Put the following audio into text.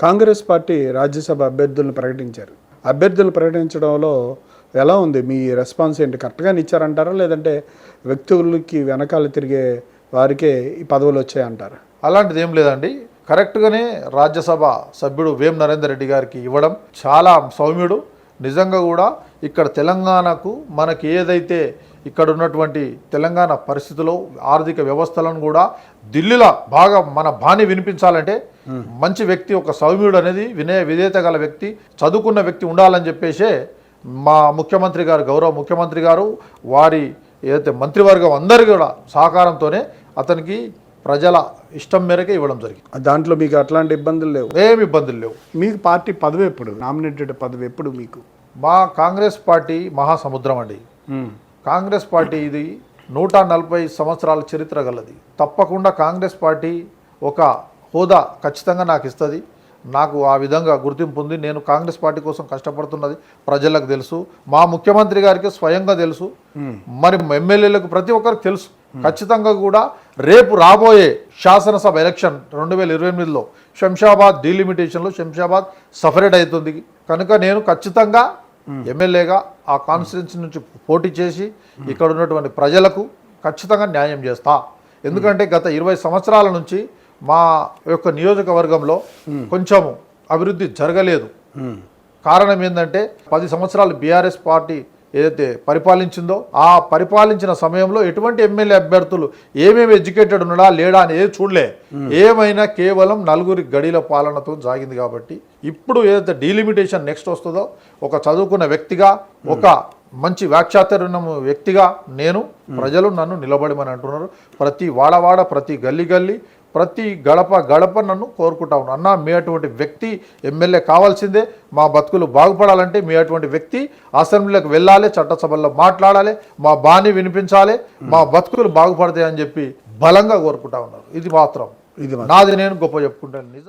Congress party Rajya Sabha అభ్యర్థులను ప్రకటించారు. అభ్యర్థులు ప్రకటించడంలో ఎలా ఉంది మీ రెస్పాన్స్ ఏంటి? కరెక్ట్గానే ఇచ్చారంటారా, లేదంటే వ్యక్తులకి వెనకాల తిరిగే వారికే ఈ పదవులు వచ్చాయంటారా? అలాంటిది ఏం లేదండి. కరెక్ట్గానే రాజ్యసభ సభ్యుడు వేం నరేందర్ రెడ్డి గారికి ఇవ్వడం చాలా సౌమ్యుడు. నిజంగా కూడా ఇక్కడ తెలంగాణకు మనకి ఏదైతే ఇక్కడ ఉన్నటువంటి తెలంగాణ పరిస్థితుల్లో ఆర్థిక వ్యవస్థలను కూడా ఢిల్లీలో బాగా మన బాణి వినిపించాలంటే మంచి వ్యక్తి, ఒక సౌమ్యుడు అనేది వినయ విధేయత గల వ్యక్తి, చదువుకున్న వ్యక్తి ఉండాలని చెప్పేసే మా ముఖ్యమంత్రి గారు, గౌరవ ముఖ్యమంత్రి గారు, వారి ఏదైతే మంత్రివర్గం అందరి కూడా సహకారంతోనే అతనికి ప్రజల ఇష్టం మేరకే ఇవ్వడం జరిగింది. దాంట్లో మీకు అట్లాంటి ఇబ్బందులు లేవు? ఏమి ఇబ్బందులు లేవు. మీకు పార్టీ పదవి ఎప్పుడు, నామినేటెడ్ పదవి ఎప్పుడు మీకు? మా కాంగ్రెస్ పార్టీ మహాసముద్రం అండి. కాంగ్రెస్ పార్టీ ఇది 140 సంవత్సరాల చరిత్ర గలది. తప్పకుండా కాంగ్రెస్ పార్టీ ఒక హోదా ఖచ్చితంగా నాకు ఇస్తుంది. నాకు ఆ విధంగా గుర్తింపు ఉంది. నేను కాంగ్రెస్ పార్టీ కోసం కష్టపడుతున్నది ప్రజలకు తెలుసు, మా ముఖ్యమంత్రి గారికి స్వయంగా తెలుసు, మరి ఎమ్మెల్యేలకు ప్రతి ఒక్కరికి తెలుసు. ఖచ్చితంగా కూడా రేపు రాబోయే శాసనసభ ఎలక్షన్ 2028లో శంషాబాద్ డీలిమిటేషన్లో శంషాబాద్ సపరేట్ అవుతుంది కనుక నేను ఖచ్చితంగా ఎమ్మెల్యేగా ఆ కాన్స్టిట్యున్సీ నుంచి పోటీ చేసి ఇక్కడ ఉన్నటువంటి ప్రజలకు ఖచ్చితంగా న్యాయం చేస్తా. ఎందుకంటే గత 20 సంవత్సరాల నుంచి మా యొక్క నియోజకవర్గంలో కొంచెం అభివృద్ధి జరగలేదు. కారణం ఏంటంటే 10 సంవత్సరాలు బీఆర్ఎస్ పార్టీ ఏదైతే పరిపాలించిందో ఆ పరిపాలించిన సమయంలో ఎటువంటి ఎమ్మెల్యే అభ్యర్థులు ఏమేమి ఎడ్యుకేటెడ్ ఉన్నాడా లేడా అని ఏది చూడలే. ఏమైనా కేవలం నలుగురి గడిల పాలనతో సాగింది. కాబట్టి ఇప్పుడు ఏదైతే డీలిమిటేషన్ నెక్స్ట్ వస్తుందో ఒక చదువుకున్న వ్యక్తిగా, ఒక మంచి వ్యాఖ్యాతరున్న వ్యక్తిగా నేను ప్రజలు నన్ను నిలబడమని అంటున్నారు. ప్రతి వాడవాడ, ప్రతి గల్లీ గల్లీ, ప్రతి గడప గడప నన్ను కోరుకుంటా ఉన్నాను. అన్న మీ అటువంటి వ్యక్తి ఎమ్మెల్యే కావాల్సిందే. మా బతుకులు బాగుపడాలంటే మీ అటువంటి వ్యక్తి అసెంబ్లీలోకి వెళ్ళాలి, చట్టసభల్లో మాట్లాడాలి, మా బాణి వినిపించాలి, మా బతుకులు బాగుపడతాయి అని చెప్పి బలంగా కోరుకుంటా ఉన్నారు. ఇది మాత్రం నాది నేను గొప్ప చెప్పుకుంటాను. నిజం.